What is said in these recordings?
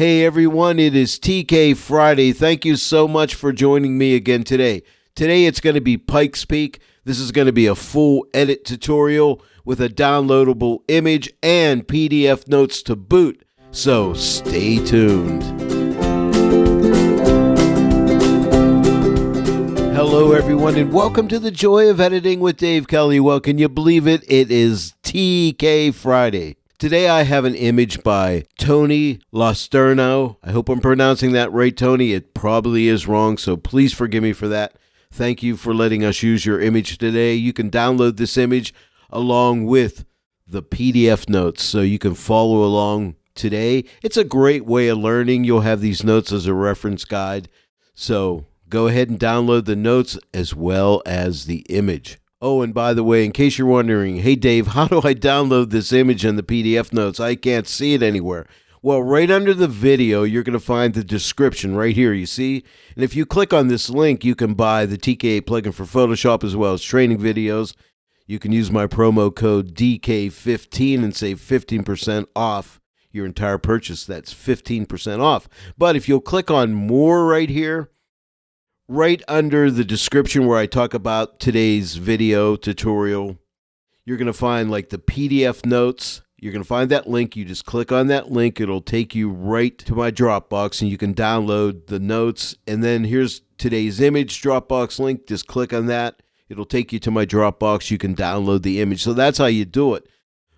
Hey everyone, it is TK Friday. Thank you so much for joining me again today. Today it's going to be Pikes Peak. This is going to be a full edit tutorial with a downloadable image and PDF notes to boot. So stay tuned. Hello everyone and welcome to the Joy of Editing with Dave Kelly. Well, can you believe it? It is TK Friday. Today I have an image by Tony Losternau. I hope I'm pronouncing that right, Tony. It probably is wrong, so please forgive me for that. Thank you for letting us use your image today. You can download this image along with the PDF notes, so you can follow along today. It's a great way of learning. You'll have these notes as a reference guide. So go ahead and download the notes as well as the image. Oh, and by the way, in case you're wondering, hey Dave, how do I download this image and the PDF notes? I can't see it anywhere. Well, right under the video, you're going to find the description right here, you see? And if you click on this link, you can buy the TK plugin for Photoshop as well as training videos. You can use my promo code DK15 and save 15% off your entire purchase. That's 15% off. But if you'll click on more right here, right under the description where I talk about today's video tutorial, you're going to find like the PDF notes. You're going to find that link. You just click on that link. It'll take you right to my Dropbox and you can download the notes. And then here's today's image Dropbox link. Just click on that. It'll take you to my Dropbox. You can download the image. So that's how you do it.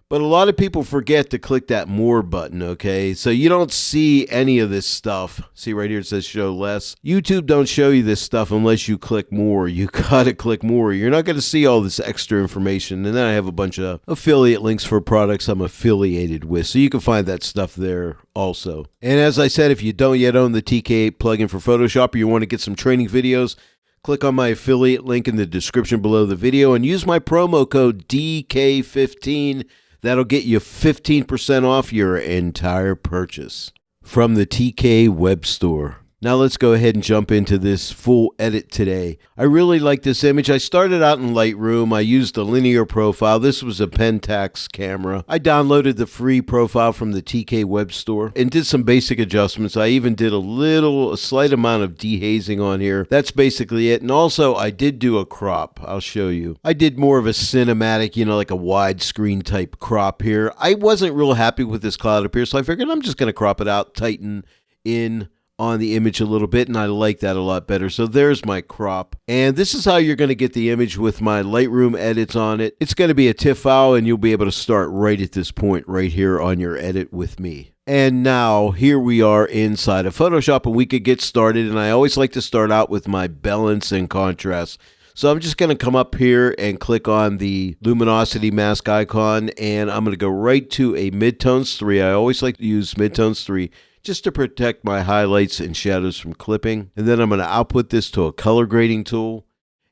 But a lot of people forget to click that more button, okay? So you don't see any of this stuff. See right here it says show less. YouTube don't show you this stuff unless you click more. You gotta click more. You're not gonna see all this extra information. And then I have a bunch of affiliate links for products I'm affiliated with. So you can find that stuff there also. And as I said, if you don't yet own the TK plugin for Photoshop or you want to get some training videos, click on my affiliate link in the description below the video and use my promo code DK15. That'll get you 15% off your entire purchase from the TK web store. Now let's go ahead and jump into this full edit today. I really like this image. I started out in Lightroom. I used a linear profile. This was a Pentax camera. I downloaded the free profile from the TK web store and did some basic adjustments. I even did a slight amount of dehazing on here. That's basically it. And also I did do a crop. I'll show you. I did more of a cinematic, like a widescreen type crop here. I wasn't real happy with this cloud up here, so I figured I'm just going to crop it out, tighten in on the image a little bit, and I like that a lot better. So there's my crop. And this is how you're going to get the image with my Lightroom edits on it. It's going to be a TIFF file, and you'll be able to start right at this point right here on your edit with me. And now here we are inside of Photoshop, and we could get started. And I always like to start out with my balance and contrast. So I'm just going to come up here and click on the luminosity mask icon, and I'm going to go right to a midtones 3. I always like to use midtones 3. Just to protect my highlights and shadows from clipping. And then I'm going to output this to a color grading tool,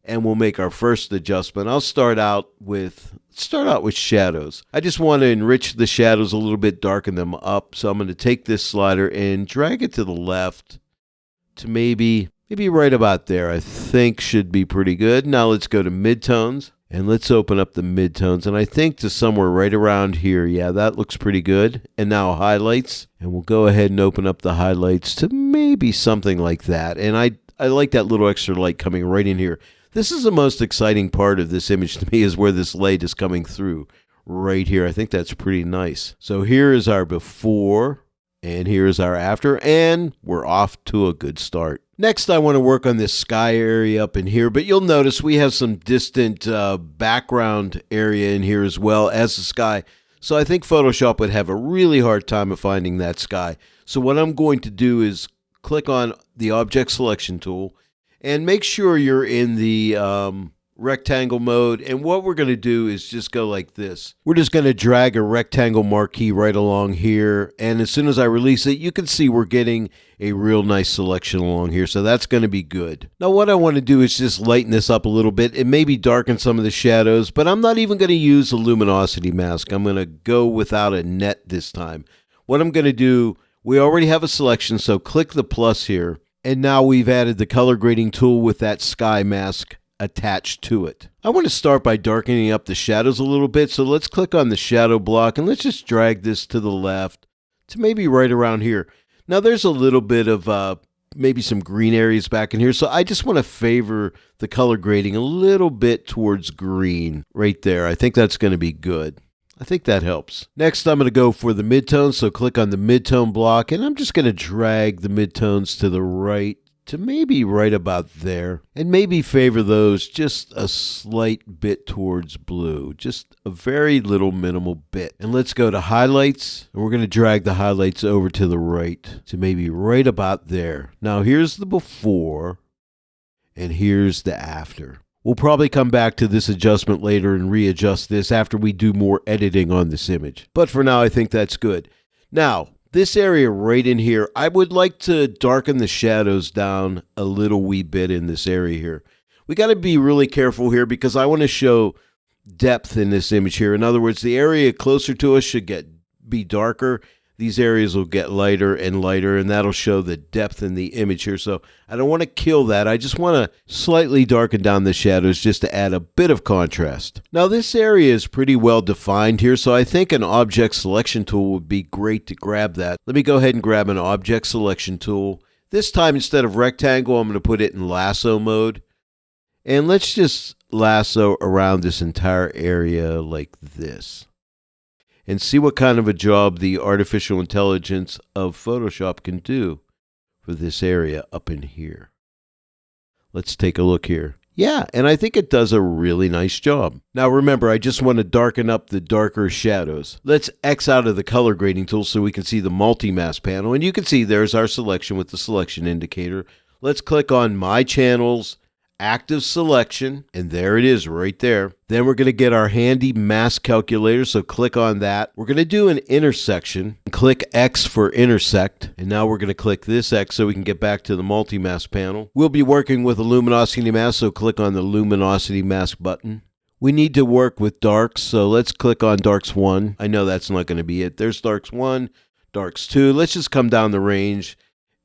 and we'll make our first adjustment. I'll start out with shadows. I just want to enrich the shadows a little bit, darken them up. So I'm going to take this slider and drag it to the left to maybe right about there. I think should be pretty good. Now let's go to midtones. And let's open up the midtones, and I think to somewhere right around here. Yeah, that looks pretty good. And now highlights, and we'll go ahead and open up the highlights to maybe something like that. And I like that little extra light coming right in here. This is the most exciting part of this image to me, is where this light is coming through right here. I think that's pretty nice. So here is our before, and here is our after, and we're off to a good start. Next, I want to work on this sky area up in here, but you'll notice we have some distant background area in here as well as the sky. So I think Photoshop would have a really hard time of finding that sky. So what I'm going to do is click on the object selection tool and make sure you're in the rectangle mode. And what we're going to do is just go like this. We're just going to drag a rectangle marquee right along here. And as soon as I release it, you can see we're getting a real nice selection along here. So that's going to be good. Now what I want to do is just lighten this up a little bit and maybe darken some of the shadows, but I'm not even going to use a luminosity mask. I'm going to go without a net this time. What I'm going to do, we already have a selection, so click the plus here. And now we've added the color grading tool with that sky mask attached to it. I want to start by darkening up the shadows a little bit, so let's click on the shadow block and let's just drag this to the left to maybe right around here. Now there's a little bit of maybe some green areas back in here, so I just want to favor the color grading a little bit towards green right there. I think that's going to be good. I think that helps. Next, I'm going to go for the midtones, so click on the midtone block, and I'm just going to drag the midtones to the right to maybe right about there, and maybe favor those just a slight bit towards blue, just a very little minimal bit. And let's go to highlights, and we're going to drag the highlights over to the right to maybe right about there. Now here's the before, and here's the after. We'll probably come back to this adjustment later and readjust this after we do more editing on this image. But for now, I think that's good. Now, this area right in here, I would like to darken the shadows down a little wee bit in this area here. We got to be really careful here because I want to show depth in this image here. In other words, the area closer to us should be darker. These areas will get lighter and lighter, and that'll show the depth in the image here. So I don't want to kill that. I just want to slightly darken down the shadows just to add a bit of contrast. Now this area is pretty well defined here, so I think an object selection tool would be great to grab that. Let me go ahead and grab an object selection tool. This time, instead of rectangle, I'm going to put it in lasso mode. And let's just lasso around this entire area like this, and see what kind of a job the artificial intelligence of Photoshop can do for this area up in here. Let's take a look here. Yeah, and I think it does a really nice job. Now remember, I just want to darken up the darker shadows. Let's X out of the color grading tool so we can see the multi-mask panel, and you can see there's our selection with the selection indicator. Let's click on My Channels, Active Selection, and there it is right there. Then we're going to get our handy mask calculator, so click on that. We're going to do an intersection. Click X for intersect, and now we're going to click this X so we can get back to the multi-mask panel. We'll be working with a luminosity mask, so click on the luminosity mask button. We need to work with darks, so let's click on darks 1. I know that's not going to be it. There's darks 1, darks 2. Let's just come down the range.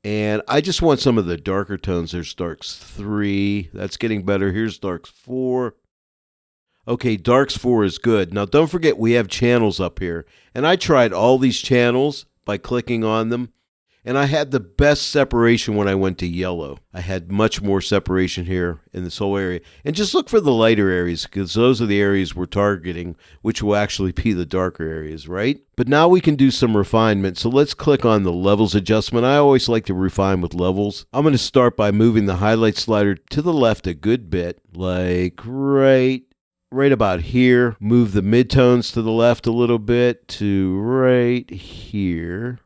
And I just want some of the darker tones. There's darks 3. That's getting better. Here's darks 4. Okay, darks 4 is good. Now, don't forget we have channels up here. And I tried all these channels by clicking on them. And I had the best separation when I went to yellow. I had much more separation here in this whole area. And just look for the lighter areas, because those are the areas we're targeting, which will actually be the darker areas, right? But now we can do some refinement. So let's click on the levels adjustment. I always like to refine with levels. I'm going to start by moving the highlight slider to the left a good bit, like right about here. Move the midtones to the left a little bit to right here.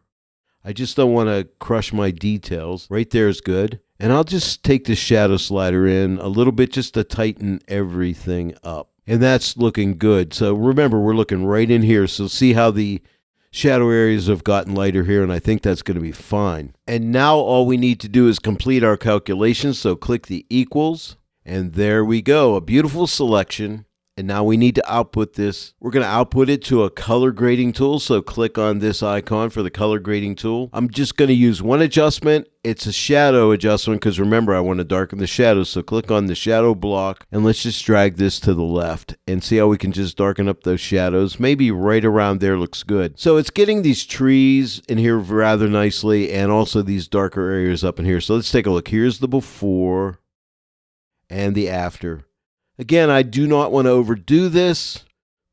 I just don't want to crush my details. Right there is good. And I'll just take the shadow slider in a little bit just to tighten everything up. And that's looking good. So remember, we're looking right in here. So see how the shadow areas have gotten lighter here, and I think that's going to be fine. And now all we need to do is complete our calculations. So click the equals, and there we go. A beautiful selection. And now we need to output this. We're going to output it to a color grading tool. So click on this icon for the color grading tool. I'm just going to use one adjustment. It's a shadow adjustment because remember, I want to darken the shadows. So click on the shadow block and let's just drag this to the left and see how we can just darken up those shadows. Maybe right around there looks good. So it's getting these trees in here rather nicely and also these darker areas up in here. So let's take a look. Here's the before and the after. Again, I do not want to overdo this,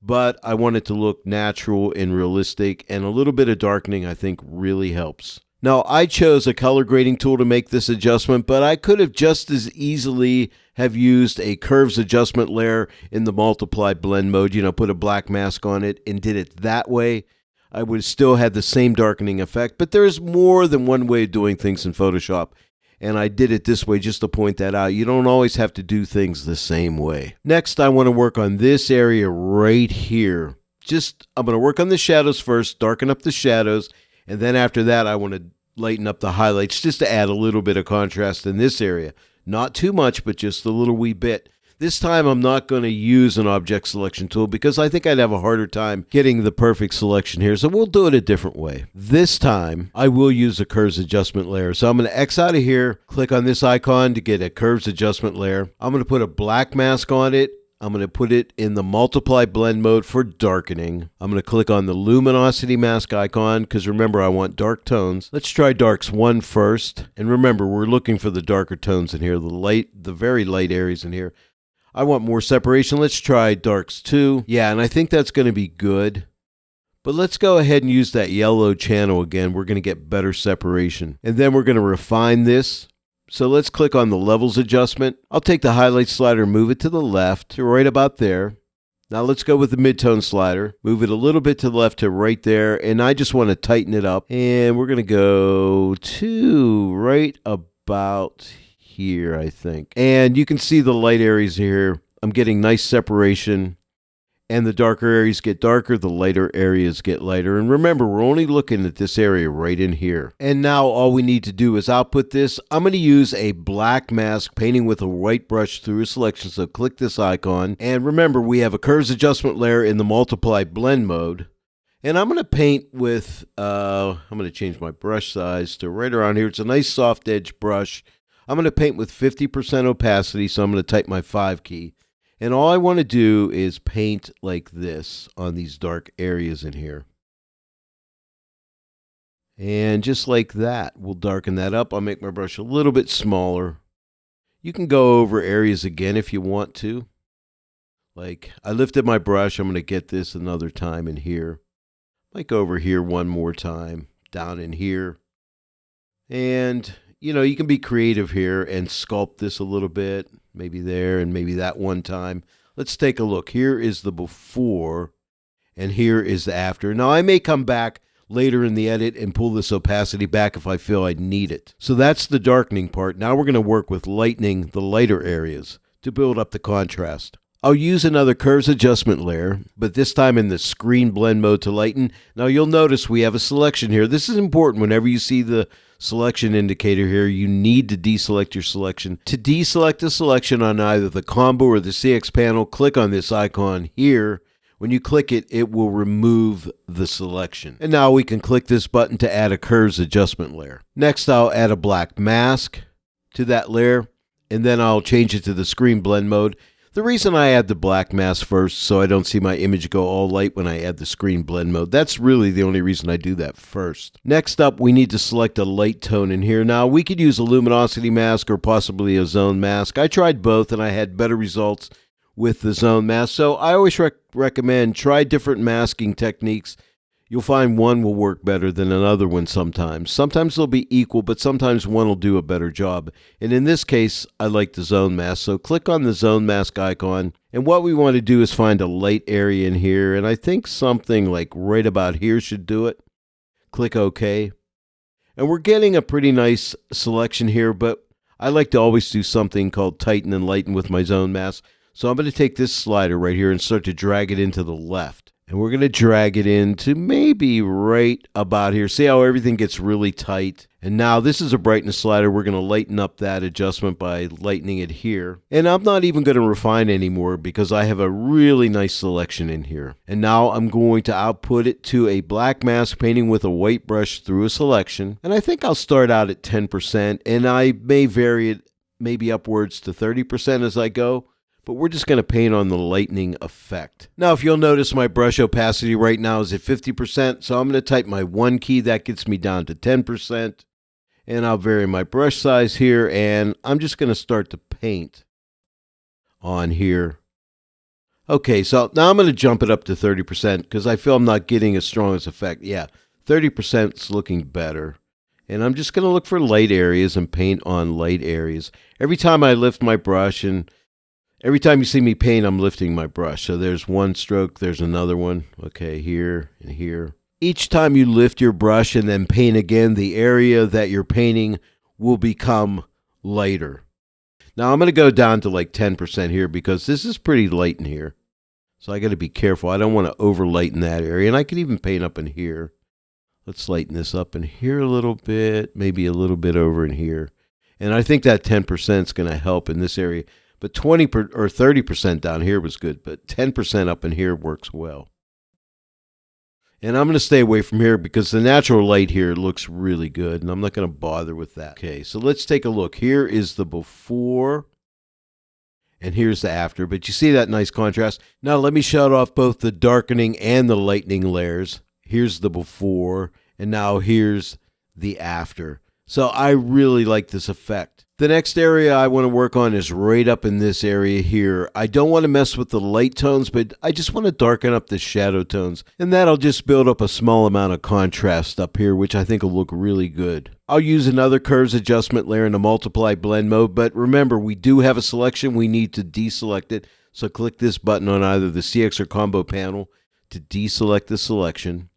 but I want it to look natural and realistic, and a little bit of darkening I think really helps. Now, I chose a color grading tool to make this adjustment, but I could have just as easily have used a curves adjustment layer in the multiply blend mode, put a black mask on it and did it that way. I would have still had the same darkening effect, but there's more than one way of doing things in Photoshop. And I did it this way just to point that out. You don't always have to do things the same way. Next, I want to work on this area right here. I'm going to work on the shadows first, darken up the shadows, and then after that, I want to lighten up the highlights just to add a little bit of contrast in this area. Not too much, but just a little wee bit. This time, I'm not going to use an object selection tool because I think I'd have a harder time getting the perfect selection here. So we'll do it a different way. This time, I will use a curves adjustment layer. So I'm going to X out of here, click on this icon to get a curves adjustment layer. I'm going to put a black mask on it. I'm going to put it in the multiply blend mode for darkening. I'm going to click on the luminosity mask icon because remember I want dark tones. Let's try darks 1 first. And remember we're looking for the darker tones in here, the very light areas in here. I want more separation. Let's try darks 2. Yeah, and I think that's going to be good. But let's go ahead and use that yellow channel again. We're going to get better separation. And then we're going to refine this. So let's click on the levels adjustment. I'll take the highlight slider and move it to the left to right about there. Now let's go with the midtone slider. Move it a little bit to the left to right there. And I just want to tighten it up. And we're going to go to right about here, I think. And you can see the light areas here. I'm getting nice separation. And the darker areas get darker, the lighter areas get lighter. And remember, we're only looking at this area right in here. And now all we need to do is output this. I'm going to use a black mask painting with a white brush through a selection. So click this icon. And remember, we have a curves adjustment layer in the multiply blend mode. And I'm going to paint with, I'm going to change my brush size to right around here. It's a nice soft edge brush. I'm going to paint with 50% opacity. So I'm going to type my 5 key. And all I want to do is paint like this on these dark areas in here. And just like that, we'll darken that up. I'll make my brush a little bit smaller. You can go over areas again if you want to. Like, I lifted my brush. I'm going to get this another time in here. Might go over here one more time, down in here. And, you know, you can be creative here and sculpt this a little bit. Maybe there and maybe that one time. Let's take a look. Here is the before and here is the after. Now I may come back later in the edit and pull this opacity back if I feel I need it. So that's the darkening part. Now we're going to work with lightening the lighter areas to build up the contrast. I'll use another curves adjustment layer, but this time in the screen blend mode to lighten. Now you'll notice we have a selection here. This is important whenever you see the selection indicator here. You need to deselect your selection. To deselect a selection on either the combo or the CX panel, click on this icon here. When you click it, it will remove the selection. And now we can click this button to add a curves adjustment layer. Next, I'll add a black mask to that layer, and then I'll change it to the screen blend mode. The reason I add the black mask first, so I don't see my image go all light when I add the screen blend mode. That's really the only reason I do that first. Next up, we need to select a light tone in here. Now, we could use a luminosity mask or possibly a zone mask. I tried both and I had better results with the zone mask. So I always recommend try different masking techniques. You'll find one will work better than another one sometimes. Sometimes they'll be equal, but sometimes one will do a better job. And in this case, I like the zone mask. So click on the zone mask icon. And what we want to do is find a light area in here. And I think something like right about here should do it. Click OK. And we're getting a pretty nice selection here, but I like to always do something called tighten and lighten with my zone mask. So I'm going to take this slider right here and start to drag it into the left. And we're going to drag it into maybe right about here. See how everything gets really tight? And now this is a brightness slider. We're going to lighten up that adjustment by lightening it here. And I'm not even going to refine anymore because I have a really nice selection in here. And now I'm going to output it to a black mask painting with a white brush through a selection. And I think I'll start out at 10%. And I may vary it maybe upwards to 30% as I go. But we're just going to paint on the lightening effect. Now, if you'll notice, my brush opacity right now is at 50%, so I'm going to type my 1 key. That gets me down to 10%. And I'll vary my brush size here, and I'm just going to start to paint on here. Okay, so now I'm going to jump it up to 30% because I feel I'm not getting as strong as effect. Yeah, 30% is looking better. And I'm just going to look for light areas and paint on light areas. Every time I lift my brush and every time you see me paint, I'm lifting my brush. So there's one stroke, there's another one. Okay, here and here. Each time you lift your brush and then paint again, the area that you're painting will become lighter. Now I'm going to go down to like 10% here because this is pretty light in here. So I got to be careful. I don't want to over lighten that area. And I can even paint up in here. Let's lighten this up in here a little bit, maybe a little bit over in here. And I think that 10% is going to help in this area. But 20 or 30% down here was good, but 10% up in here works well. And I'm going to stay away from here because the natural light here looks really good, and I'm not going to bother with that. Okay, so let's take a look. Here is the before, And here's the after. But you see that nice contrast? Now let me shut off both the darkening and the lightening layers. Here's the before, and now here's the after. So I really like this effect. The next area I want to work on is right up in this area here. I don't want to mess with the light tones, but I just want to darken up the shadow tones. And that'll just build up a small amount of contrast up here, which I think will look really good. I'll use another curves adjustment layer in the multiply blend mode, but remember, we do have a selection. We need to deselect it. So click this button on either the CX or combo panel to deselect the selection.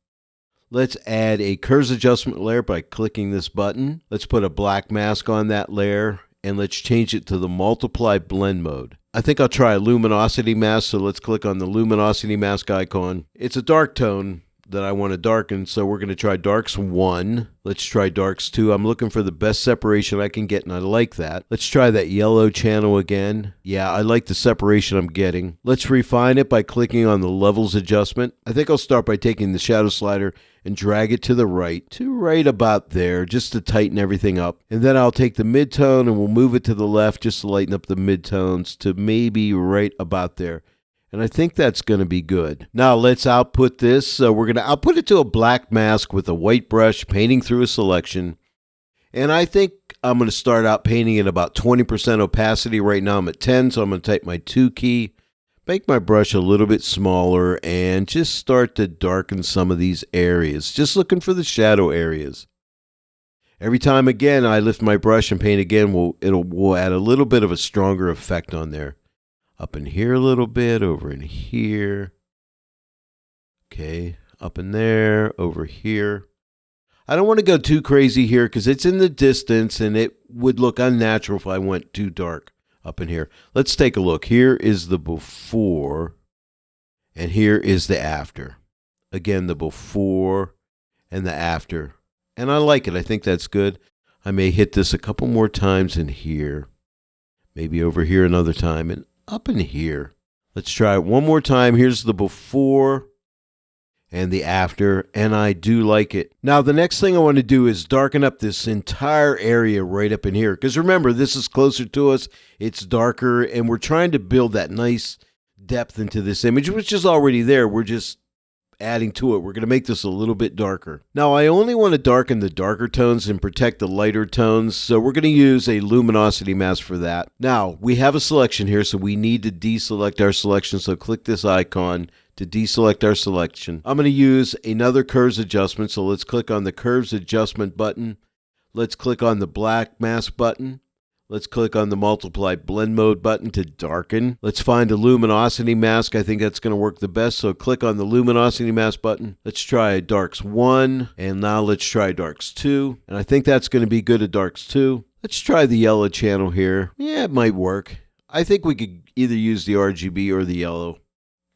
Let's add a curves adjustment layer by clicking this button. Let's put a black mask on that layer, and let's change it to the multiply blend mode. I think I'll try a luminosity mask, so let's click on the luminosity mask icon. It's a dark tone that I want to darken, so we're going to try darks 1. Let's try darks 2. I'm looking for the best separation I can get, and I like that. Let's try that yellow channel again. Yeah, I like the separation I'm getting. Let's refine it by clicking on the levels adjustment. I think I'll start by taking the shadow slider and drag it to right about there, just to tighten everything up. And then I'll take the midtone and we'll move it to the left just to lighten up the midtones to maybe right about there. And I think that's going to be good. Now let's output this. We're going to output it to a black mask with a white brush, painting through a selection. And I think I'm going to start out painting at about 20% opacity. Right now I'm at 10, so I'm going to type my 2 key, make my brush a little bit smaller, and just start to darken some of these areas. Just looking for the shadow areas. Every time again I lift my brush and paint again, we'll add a little bit of a stronger effect on there. Up in here a little bit, over in here. Okay, up in there, over here. I don't want to go too crazy here because it's in the distance and it would look unnatural if I went too dark up in here. Let's take a look. Here is the before and here is the after. Again, the before and the after. And I like it. I think that's good. I may hit this a couple more times in here. Maybe over here another time. And up in here. Let's try it one more time. Here's the before and the after, and I do like it. Now, the next thing I want to do is darken up this entire area right up in here, because remember, this is closer to us, it's darker, and we're trying to build that nice depth into this image, which is already there. We're just adding to it. We're going to make this a little bit darker. Now, I only want to darken the darker tones and protect the lighter tones, so we're going to use a luminosity mask for that. Now, we have a selection here, so we need to deselect our selection, so click this icon to deselect our selection. I'm going to use another curves adjustment, so let's click on the curves adjustment button. Let's click on the black mask button. Let's click on the multiply blend mode button to darken. Let's find a luminosity mask. I think that's going to work the best. So click on the luminosity mask button. Let's try darks 1. And now let's try darks 2. And I think that's going to be good at darks 2. Let's try the yellow channel here. Yeah, it might work. I think we could either use the RGB or the yellow.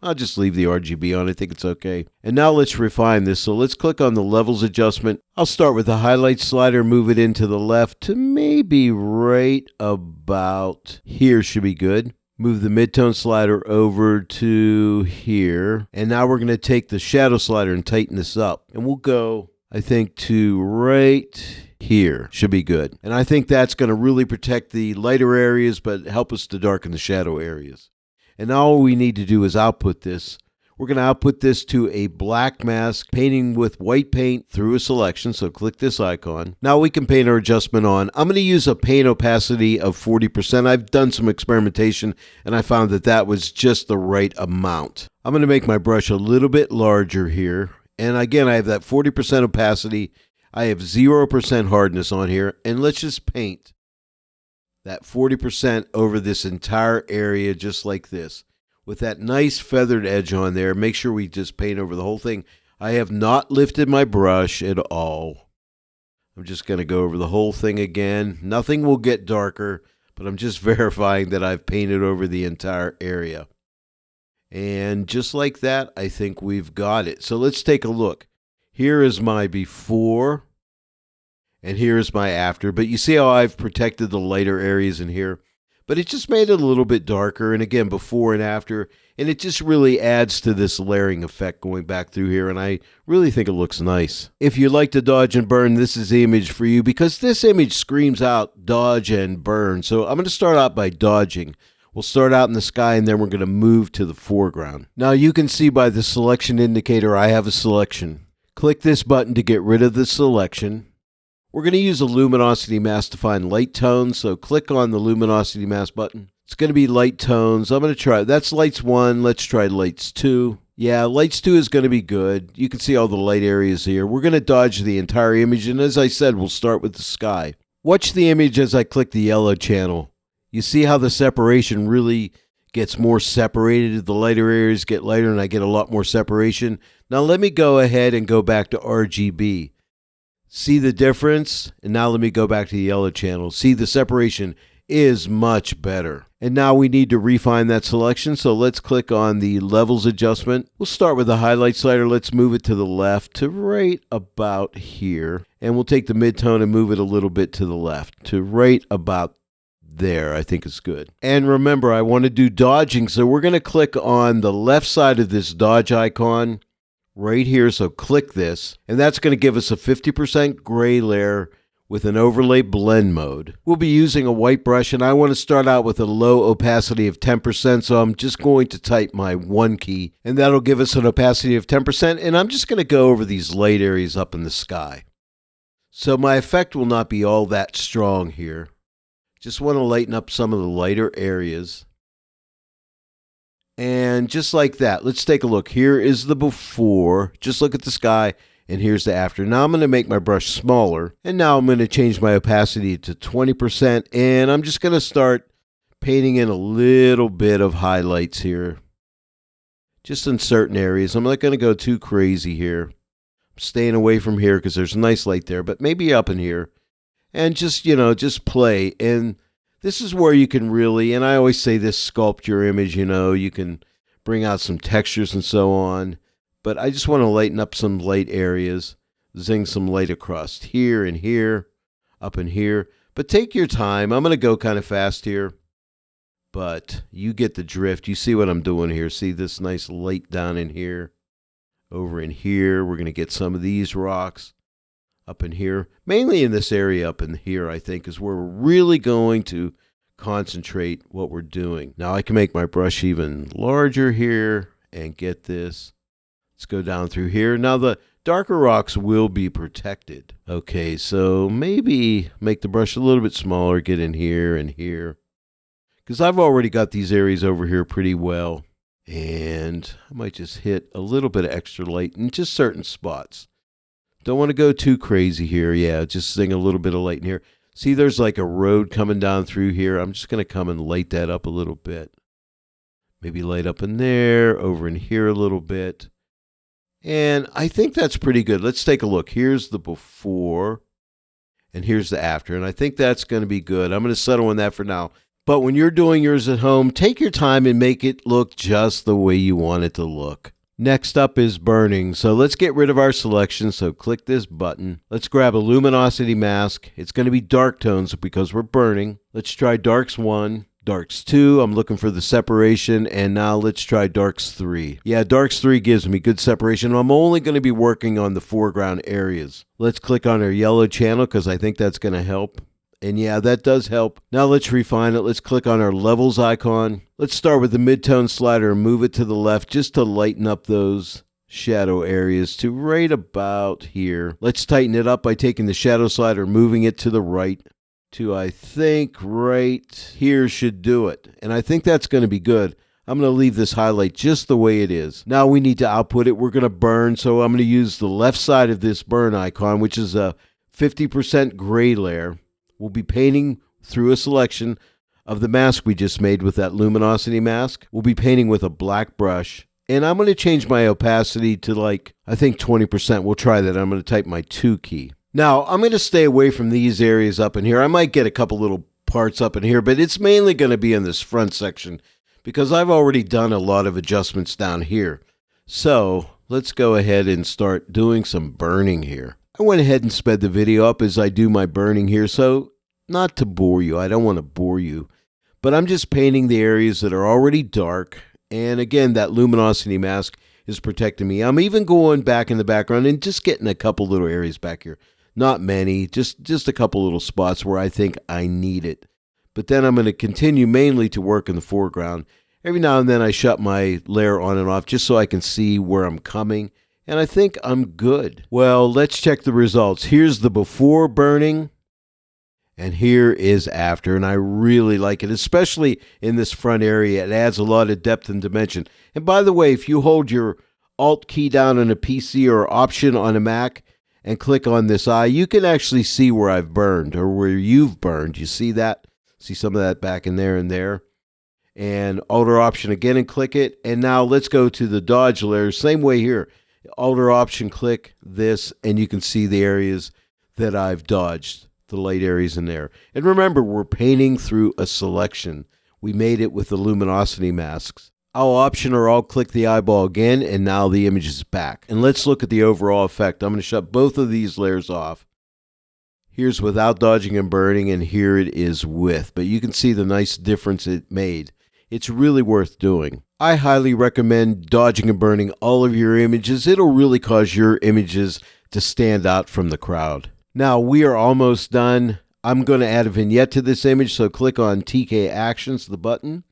I'll just leave the RGB on. I think it's okay. And now let's refine this. So let's click on the levels adjustment. I'll start with the highlight slider, move it into the left to maybe right about here should be good. Move the midtone slider over to here. And now we're going to take the shadow slider and tighten this up. And we'll go, I think, to right here. Should be good. And I think that's going to really protect the lighter areas, but help us to darken the shadow areas. And now all we need to do is output this. We're going to output this to a black mask, painting with white paint through a selection. So click this icon. Now we can paint our adjustment on. I'm going to use a paint opacity of 40%. I've done some experimentation and I found that that was just the right amount. I'm going to make my brush a little bit larger here. And again, I have that 40% opacity. I have 0% hardness on here. And let's just paint that 40% over this entire area just like this. With that nice feathered edge on there, make sure we just paint over the whole thing. I have not lifted my brush at all. I'm just going to go over the whole thing again. Nothing will get darker, but I'm just verifying that I've painted over the entire area. And just like that, I think we've got it. So let's take a look. Here is my before. And here's my after, but you see how I've protected the lighter areas in here? But it just made it a little bit darker, and again, before and after, and it just really adds to this layering effect going back through here, and I really think it looks nice. If you like to dodge and burn, this is the image for you, because this image screams out dodge and burn. So I'm going to start out by dodging. We'll start out in the sky and then we're going to move to the foreground. Now you can see by the selection indicator I have a selection. Click this button to get rid of the selection. We're going to use a luminosity mask to find light tones, so click on the luminosity mask button. It's going to be light tones. I'm going to try, that's lights 1, let's try lights 2. Yeah, lights 2 is going to be good. You can see all the light areas here. We're going to dodge the entire image, and as I said, we'll start with the sky. Watch the image as I click the yellow channel. You see how the separation really gets more separated. The lighter areas get lighter and I get a lot more separation. Now let me go ahead and go back to RGB. See the difference? And now let me go back to the yellow channel. See, the separation is much better. And now we need to refine that selection, so let's click on the levels adjustment. We'll start with the highlight slider. Let's move it to the left to right about here. And we'll take the midtone and move it a little bit to the left to right about there. I think is good. And remember, I want to do dodging, so we're going to click on the left side of this dodge icon right here. So click this, and that's going to give us a 50% gray layer with an overlay blend mode. We'll be using a white brush, and I want to start out with a low opacity of 10%, so I'm just going to type my 1 key, and that'll give us an opacity of 10%, and I'm just going to go over these light areas up in the sky. So my effect will not be all that strong here. Just want to lighten up some of the lighter areas. And just like that, let's take a look. Here is the before. Just look at the sky, and here's the after. Now I'm going to make my brush smaller, and now I'm going to change my opacity to 20%, and I'm just going to start painting in a little bit of highlights here. Just in certain areas. I'm not going to go too crazy here. I'm staying away from here because there's a nice light there, but maybe up in here. And just, just play. And this is where you can really, and I always say this, sculpt your image, you can bring out some textures and so on. But I just want to lighten up some light areas, zing some light across here and here, up in here. But take your time. I'm going to go kind of fast here. But you get the drift. You see what I'm doing here. See this nice light down in here, over in here. We're going to get some of these rocks. Up in here, mainly in this area up in here, I think, is where we're really going to concentrate what we're doing. Now I can make my brush even larger here and get this. Let's go down through here. Now the darker rocks will be protected. Okay, so maybe make the brush a little bit smaller, get in here and here. Because I've already got these areas over here pretty well. And I might just hit a little bit of extra light in just certain spots. Don't want to go too crazy here. Yeah, just zing a little bit of light in here. See, there's like a road coming down through here. I'm just going to come and light that up a little bit. Maybe light up in there, over in here a little bit. And I think that's pretty good. Let's take a look. Here's the before, and here's the after. And I think that's going to be good. I'm going to settle on that for now. But when you're doing yours at home, take your time and make it look just the way you want it to look. Next up is burning. So let's get rid of our selection. So click this button. Let's grab a luminosity mask. It's going to be dark tones because we're burning. Let's try darks 1, darks 2. I'm looking for the separation. And now let's try darks 3. Yeah, darks 3 gives me good separation. I'm only going to be working on the foreground areas. Let's click on our yellow channel because I think that's going to help. And yeah, that does help. Now let's refine it. Let's click on our levels icon. Let's start with the midtone slider and move it to the left just to lighten up those shadow areas to right about here. Let's tighten it up by taking the shadow slider, moving it to the right to, I think, right here should do it. And I think that's going to be good. I'm going to leave this highlight just the way it is. Now we need to output it. We're going to burn. So I'm going to use the left side of this burn icon, which is a 50% gray layer. We'll be painting through a selection of the mask we just made with that luminosity mask. We'll be painting with a black brush. And I'm going to change my opacity to I think 20%. We'll try that. I'm going to type my 2 key. Now, I'm going to stay away from these areas up in here. I might get a couple little parts up in here, but it's mainly going to be in this front section because I've already done a lot of adjustments down here. So let's go ahead and start doing some burning here. I went ahead and sped the video up as I do my burning here, so not to bore you. I don't want to bore you, but I'm just painting the areas that are already dark. And again, that luminosity mask is protecting me. I'm even going back in the background and just getting a couple little areas back here. Not many, just a couple little spots where I think I need it. but then I'm going to continue mainly to work in the foreground. Every now and then I shut my layer on and off just so I can see where I'm coming, and I think I'm good. Well, let's check the results. Here's the before burning, and here is after, and I really like it, especially in this front area. It adds a lot of depth and dimension. And by the way, if you hold your Alt key down on a PC or Option on a Mac and click on this eye, you can actually see where I've burned or where you've burned. You see that? See some of that back in there and there. And Alt or Option again and click it. And now let's go to the dodge layer. Same way here. Alt or Option, click this, and you can see the areas that I've dodged, the light areas in there. And remember, we're painting through a selection. We made it with the luminosity masks. I'll Option or I'll click the eyeball again, and now the image is back. And let's look at the overall effect. I'm going to shut both of these layers off. Here's without dodging and burning, and here it is with. But you can see the nice difference it made. It's really worth doing. I highly recommend dodging and burning all of your images. It'll really cause your images to stand out from the crowd. Now, we are almost done. I'm going to add a vignette to this image, so click on TK Actions, the button,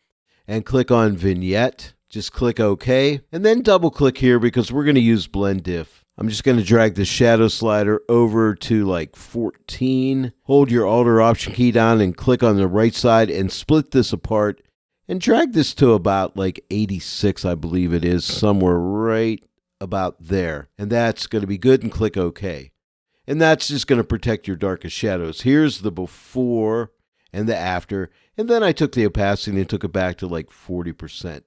and click on Vignette. Just click OK, and then double click here because we're going to use Blend Diff. I'm just going to drag the shadow slider over to like 14. Hold your Alt or Option key down and click on the right side and split this apart and drag this to about like 86, I believe it is, somewhere right about there. And that's going to be good, and click OK. And that's just going to protect your darkest shadows. Here's the before and the after. And then I took the opacity and took it back to like 40%.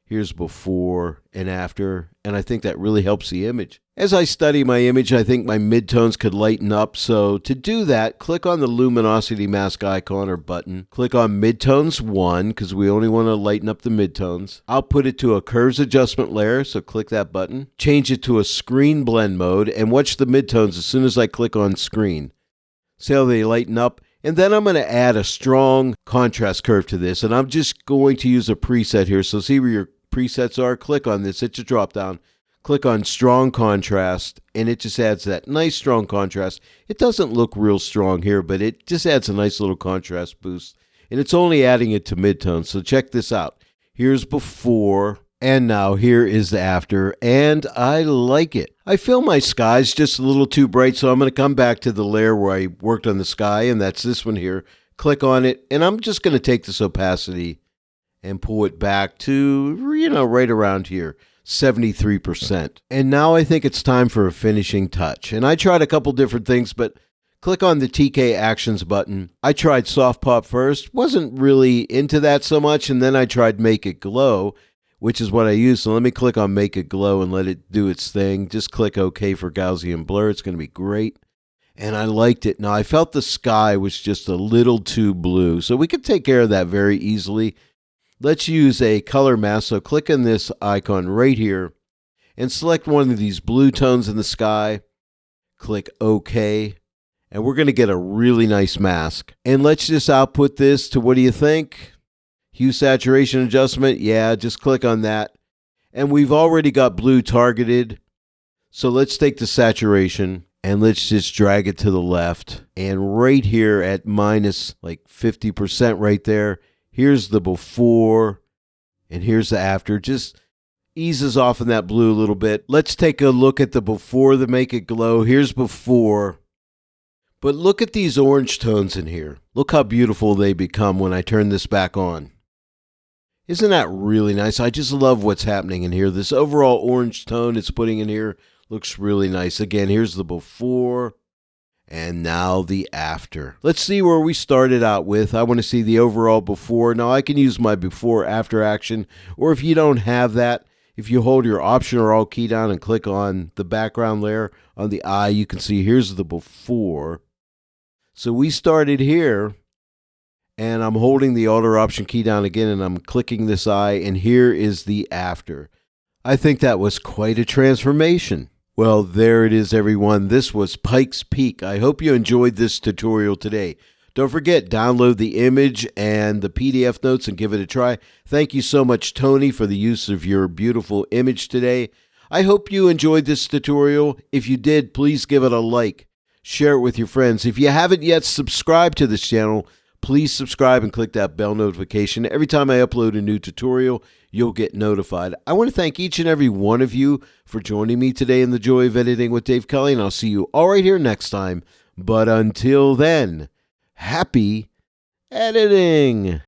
Here's before and after, and I think that really helps the image. As I study my image, I think my midtones could lighten up. So to do that, click on the luminosity mask icon or button. Click on midtones 1 because we only want to lighten up the midtones. I'll put it to a curves adjustment layer, so click that button. Change it to a screen blend mode and watch the midtones as soon as I click on screen. See how they lighten up? And then I'm going to add a strong contrast curve to this, and I'm just going to use a preset here. So see where your presets are? Click on this. It's a drop down. Click on strong contrast, and it just adds that nice strong contrast. It doesn't look real strong here, but it just adds a nice little contrast boost. And it's only adding it to midtones. So check this out. Here's before, and now here is the after, and I like it. I feel my sky's just a little too bright, so I'm going to come back to the layer where I worked on the sky, and that's this one here. Click on it, and I'm just going to take this opacity and pull it back to, right around here, 73%. And now I think it's time for a finishing touch. And I tried a couple different things, but click on the TK Actions button. I tried Soft Pop first, wasn't really into that so much, and then I tried Make It Glow, which is what I use. So let me click on Make It Glow and let it do its thing. Just click OK for Gaussian blur. It's going to be great. And I liked it. Now, I felt the sky was just a little too blue, so we could take care of that very easily. Let's use a color mask. So click on this icon right here and select one of these blue tones in the sky. Click OK. And we're going to get a really nice mask. And let's just output this to, what do you think? Hue saturation adjustment. Yeah, just click on that. And we've already got blue targeted. So let's take the saturation and let's just drag it to the left. And right here at minus like 50% right there, here's the before and here's the after. Just eases off in that blue a little bit. Let's take a look at the before to Make It Glow. Here's before. But look at these orange tones in here. Look how beautiful they become when I turn this back on. Isn't that really nice? I just love what's happening in here. This overall orange tone it's putting in here looks really nice. Again, here's the before and now the after. Let's see where we started out with. I want to see the overall before. Now I can use my before after action, or if you don't have that, if you hold your Option or Alt key down and click on the background layer on the eye, you can see here's the before. So we started here, and I'm holding the Alt or Option key down again, and I'm clicking this eye, and here is the after. I think that was quite a transformation. Well, there it is, everyone. This was Pikes Peak. I hope you enjoyed this tutorial today. Don't forget, download the image and the PDF notes and give it a try. Thank you so much, Tony, for the use of your beautiful image today. I hope you enjoyed this tutorial. If you did, please give it a like. Share it with your friends. If you haven't yet subscribed to this channel, Please subscribe and click that bell notification. Every time I upload a new tutorial, you'll get notified. I want to thank each and every one of you for joining me today in the Joy of Editing with Dave Kelly, and I'll see you all right here next time. But until then, happy editing!